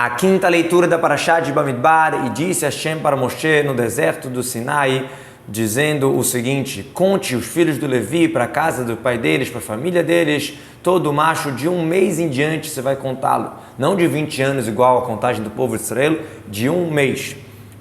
A quinta leitura da Parashá de Bamidbar, e disse Hashem para Moshe no deserto do Sinai, dizendo o seguinte: conte os filhos do Levi para a casa do pai deles, para a família deles, todo macho de 1 mês em diante você vai contá-lo, não de 20 anos igual a contagem do povo de Israel, de 1 mês.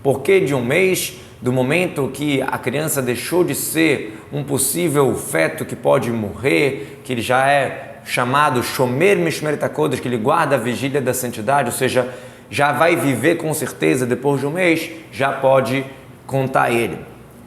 Por que de 1 mês? Do momento que a criança deixou de ser um possível feto que pode morrer, que ele já é chamado Shomer Mishmeret HaKodesh, que ele guarda a vigília da santidade, ou seja, já vai viver com certeza depois de 1 mês, já pode contar ele.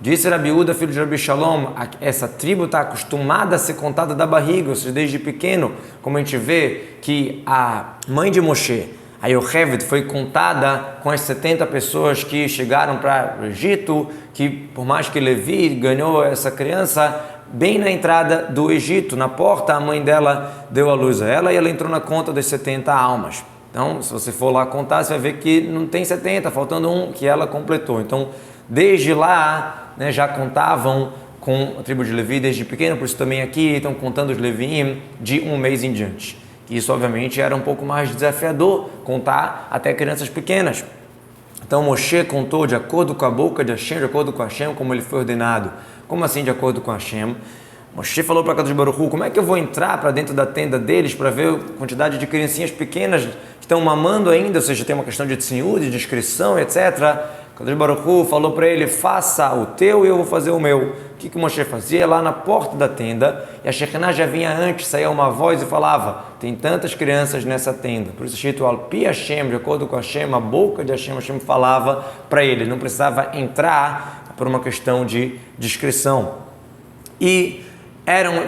Disse Rabi Uda, filho de Rabi Shalom, essa tribo está acostumada a ser contada da barriga, ou seja, desde pequeno, como a gente vê que a mãe de Moshe, a Yocheved, foi contada com as 70 pessoas que chegaram para o Egito, que por mais que Levi ganhou essa criança, bem na entrada do Egito, na porta, a mãe dela deu a luz a ela e ela entrou na conta das 70 almas. Então, se você for lá contar, você vai ver que não tem 70, faltando um que ela completou. Então, desde lá, já contavam com a tribo de Levi desde pequeno, por isso também aqui estão contando os Leviim de 1 mês em diante. Isso, obviamente, era um pouco mais desafiador, contar até crianças pequenas. Então, Moshe contou de acordo com a boca de Hashem, de acordo com Hashem, como ele foi ordenado. Como assim, de acordo com Hashem? Moshe falou para Kadosh Baruch Hu: como é que eu vou entrar para dentro da tenda deles para ver a quantidade de criancinhas pequenas que estão mamando ainda, ou seja, tem uma questão de tzniut, de discrição, etc. Kadosh Baruch Hu falou para ele: faça o teu e eu vou fazer o meu. O que Moshe fazia? Lá na porta da tenda, e a Shekinah já vinha antes, saía uma voz e falava: tem tantas crianças nessa tenda. Por isso, escrito Alpi Hashem, de acordo com Hashem, a boca de Hashem, Hashem falava para ele, não precisava entrar por uma questão de discrição. E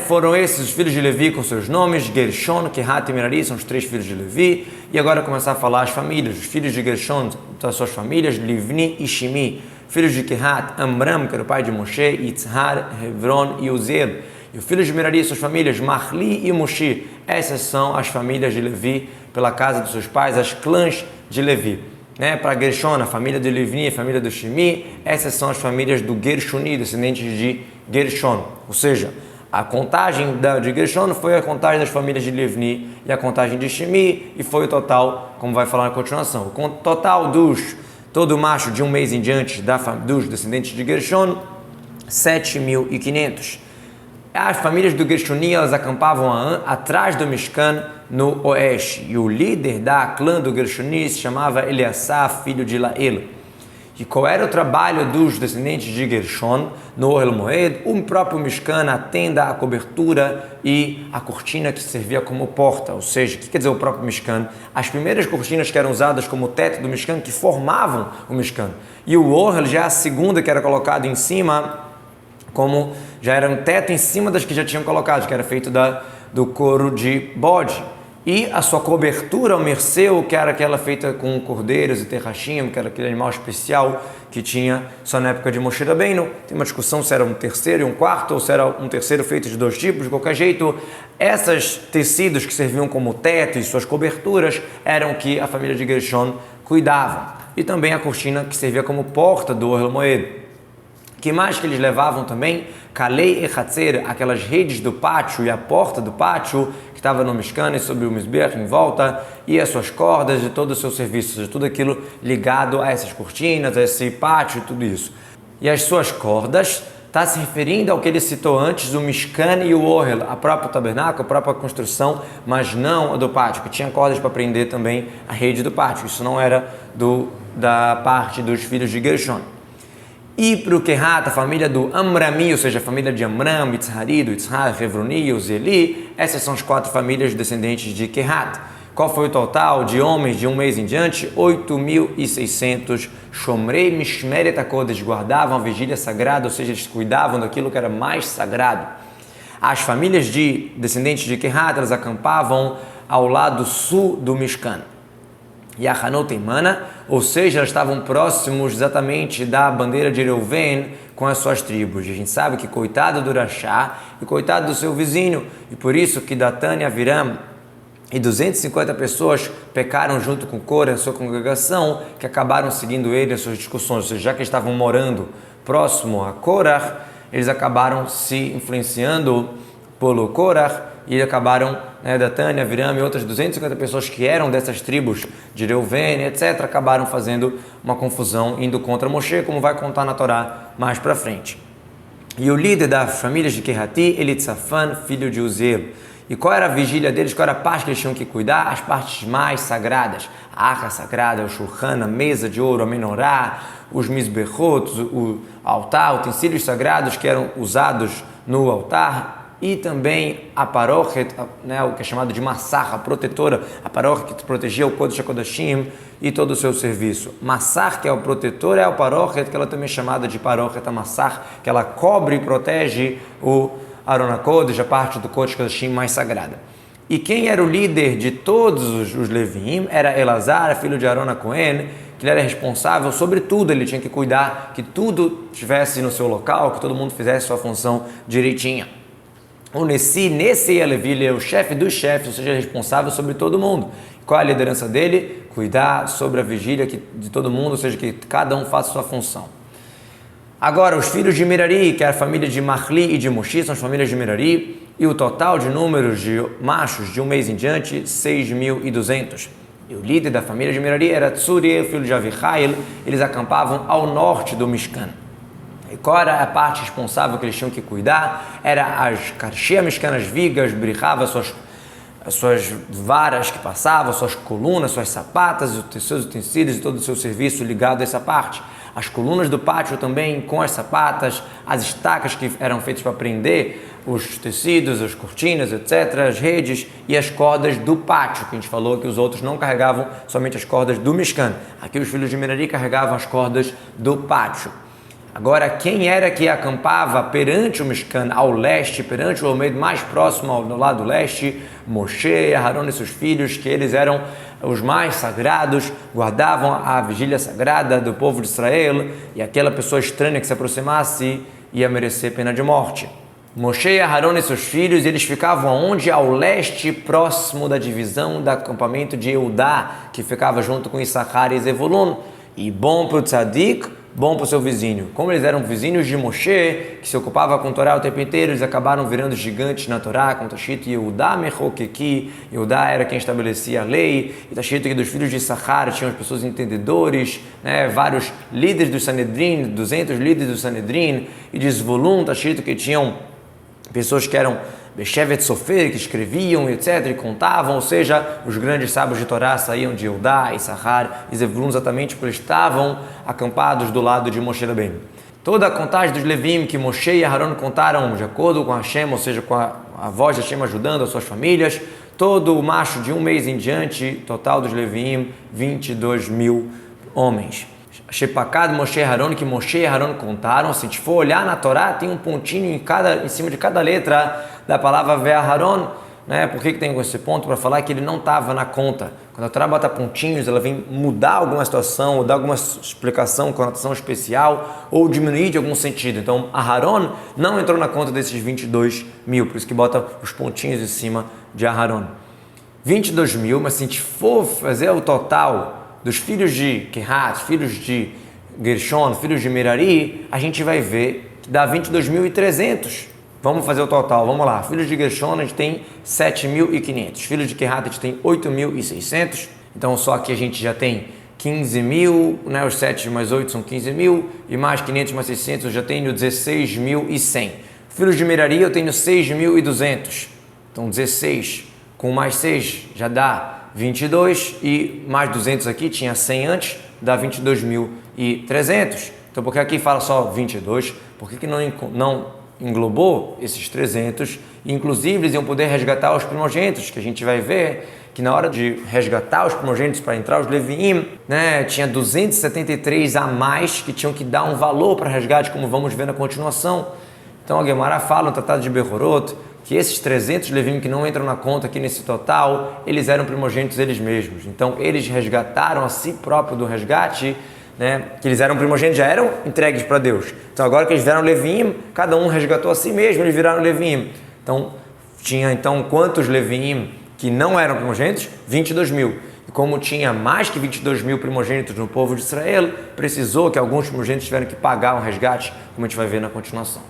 foram esses os filhos de Levi com seus nomes: Gershon, Kehat e Merari, são os 3 filhos de Levi. E agora começar a falar as famílias. Os filhos de Gershon, das suas famílias, Livni e Shimi. Filhos de Kehat, Amram, que era o pai de Moshe, Yitzhar, Hebron e Uziel. E os filhos de Merari, suas famílias, Mahli e Mushi. Essas são as famílias de Levi, pela casa dos seus pais, as clãs de Levi. Para Gershon, a família de Livni, a família do Shimi, essas são as famílias do Gershoni, descendentes de Gershon. Ou seja, a contagem de Gershon foi a contagem das famílias de Livni e a contagem de Shimi, e foi o total, como vai falar na continuação. O total todo macho de 1 mês em diante dos descendentes de Gershon, 7.500. As famílias do Gershoni, elas acampavam atrás do Mishkan no oeste, e o líder da clã do Gershoni se chamava Eliasaf, filho de Lael. E qual era o trabalho dos descendentes de Gershon no Ohel Moed? O próprio Mishkan, a tenda, a cobertura e a cortina que servia como porta. Ou seja, o que quer dizer o próprio Mishkan? As primeiras cortinas que eram usadas como teto do Mishkan, que formavam o Mishkan. E o Ohel já é a segunda que era colocado em cima, como já era um teto em cima das que já tinham colocado, que era feito do couro de bode. E a sua cobertura, o merceu, que era aquela feita com cordeiros e terrachim, que era aquele animal especial que tinha só na época de Moshe Rabbeinu. Tem uma discussão se era um terceiro e um quarto, ou se era um terceiro feito de 2 tipos. De qualquer jeito, esses tecidos que serviam como teto e suas coberturas eram o que a família de Gershon cuidava. E também a cortina que servia como porta do Ohel Moed. Que mais que eles levavam também? Kalei e Hatzer, aquelas redes do pátio e a porta do pátio, que estava no Mishkan e sobre o Mizbeach em volta, e as suas cordas de todos os seus serviços, tudo aquilo ligado a essas cortinas, a esse pátio e tudo isso. E as suas cordas está se referindo ao que ele citou antes, o Mishkan e o Ohel, a própria tabernáculo, a própria construção, mas não a do pátio, que tinha cordas para prender também a rede do pátio. Isso não era da parte dos filhos de Gershon. E para o Kehat, a família do Amrami, ou seja, a família de Amram, Yitzhari, do Yitzhar, Hevroni e Uzeli, essas são as 4 famílias descendentes de Kehat. Qual foi o total de homens de 1 mês em diante? 8.600. Shomrei Mishmeret HaKodesh, guardavam a vigília sagrada, ou seja, eles cuidavam daquilo que era mais sagrado. As famílias de descendentes de Kehat, elas acampavam ao lado sul do Mishkan. E a Hanot e Mana, ou seja, elas estavam próximos exatamente da bandeira de Reuven com as suas tribos. E a gente sabe que coitado do Rachá e coitado do seu vizinho, e por isso que Datan e Aviram e 250 pessoas pecaram junto com Cora, a sua congregação, que acabaram seguindo ele as suas discussões. Ou seja, já que estavam morando próximo a Korah, eles acabaram se influenciando pelo Korach, e acabaram, Datan, Aviram e outras 250 pessoas que eram dessas tribos de Reuven, etc., acabaram fazendo uma confusão, indo contra Moshe, como vai contar na Torá mais para frente. E o líder das famílias de Kehati, Elitzafan, filho de Uziel. E qual era a vigília deles? Qual era a parte que eles tinham que cuidar? As partes mais sagradas. A arca sagrada, o shulchan, a mesa de ouro, a menorá, os mizbechot, o altar, utensílios sagrados que eram usados no altar, e também a parochet, o que é chamado de massach, a protetora, a parochet que protegia o Kodesh HaKodashim e todo o seu serviço. Massach, que é o protetor, é o parochet, que ela também é chamada de parochet massach, que ela cobre e protege o Aron HaKodesh, a parte do Kodesh HaKodashim mais sagrada. E quem era o líder de todos os Leviim era Elazar, filho de Aron HaKohen, que ele era responsável sobre tudo, ele tinha que cuidar que tudo estivesse no seu local, que todo mundo fizesse sua função direitinha. O Nessi Levi, ele é o chefe dos chefes, ou seja, responsável sobre todo mundo. Qual é a liderança dele? Cuidar sobre a vigília de todo mundo, ou seja, que cada um faça sua função. Agora, os filhos de Merari, que é a família de Mahli e de Mushi, são as famílias de Merari, e o total de números de machos de um mês em diante, 6.200. E o líder da família de Merari era Tzuriel, filho de Avichail, eles acampavam ao norte do Mishkan. E qual era a parte responsável que eles tinham que cuidar? Era as Karshia Mishkan, as vigas, bricava as suas varas que passavam, suas colunas, suas sapatas, os seus utensílios e todo o seu serviço ligado a essa parte. As colunas do pátio também com as sapatas, as estacas que eram feitas para prender os tecidos, as cortinas, etc., as redes e as cordas do pátio, que a gente falou que os outros não carregavam somente as cordas do Mishkan. Aqui os filhos de Merari carregavam as cordas do pátio. Agora, quem era que acampava perante o Mishkan ao leste, perante o Almeida mais próximo ao lado leste? Moshe, Aharon e seus filhos, que eles eram os mais sagrados, guardavam a vigília sagrada do povo de Israel, e aquela pessoa estranha que se aproximasse ia merecer pena de morte. Moshe, Aharon e seus filhos, eles ficavam onde? Ao leste, próximo da divisão do acampamento de Eudá, que ficava junto com Issachar e Zevulun. E bom para o tzadik, bom para o seu vizinho. Como eles eram vizinhos de Moshe, que se ocupava com Torá o tempo inteiro, eles acabaram virando gigantes na Torá, com Tashito Yehudá Mechokeki. Yehudá era quem estabelecia a lei, e Tashito que dos filhos de Issachar tinham as pessoas entendedores, vários líderes do Sanedrin, 200 líderes do Sanedrin, e de Zvulun, Tashito que tinham pessoas que eram Beshevet Sofer, que escreviam, etc., e contavam, ou seja, os grandes sábios de Torá saíam de Eudá, Issachar e Zevulun exatamente porque eles estavam acampados do lado de Moshe Rabbeinu. Toda a contagem dos Levim que Moshe e Aharon contaram de acordo com Hashem, ou seja, com a voz de Hashem ajudando as suas famílias, todo o macho de um mês em diante, total dos Levim, 22.000 homens. Shepakad Moshe e Aharon, que Moshe e Aharon contaram. Se a gente for olhar na Torá, tem um pontinho em cima de cada letra da palavra Ve'aharon, Por que tem esse ponto? Para falar que ele não estava na conta. Quando a Torá bota pontinhos, ela vem mudar alguma situação, ou dar alguma explicação, conotação especial, ou diminuir de algum sentido. Então, Aharon não entrou na conta desses 22.000, por isso que bota os pontinhos em cima de Aharon. 22.000, mas se a gente for fazer o total dos filhos de Kehat, filhos de Gershon, filhos de Merari, a gente vai ver que dá 22.300. Vamos fazer o total, vamos lá. Filhos de Gershon a gente tem 7.500. Filhos de Kehat a gente tem 8.600. Então só que a gente já tem 15.000, os 7 mais 8 são 15.000, e mais 500 mais 600 eu já tenho 16.100. Filhos de Merari eu tenho 6.200. Então 16 com mais 6 já dá 22, e mais 200 aqui, tinha 100 antes, dá 22.300. Então por que aqui fala só 22? Por que não englobou esses 300? Inclusive eles iam poder resgatar os primogênitos, que a gente vai ver que na hora de resgatar os primogênitos para entrar os Leviim, tinha 273 a mais que tinham que dar um valor para resgate, como vamos ver na continuação. Então a Gemara fala no Tratado de Bechorot que esses 300 Levim que não entram na conta aqui nesse total, eles eram primogênitos eles mesmos. Então eles resgataram a si próprio do resgate, que eles eram primogênitos, já eram entregues para Deus. Então agora que eles viraram Levim, cada um resgatou a si mesmo, eles viraram Levim. Então tinha quantos Levim que não eram primogênitos? 22.000. E como tinha mais que 22.000 primogênitos no povo de Israel, precisou que alguns primogênitos tiveram que pagar um resgate, como a gente vai ver na continuação.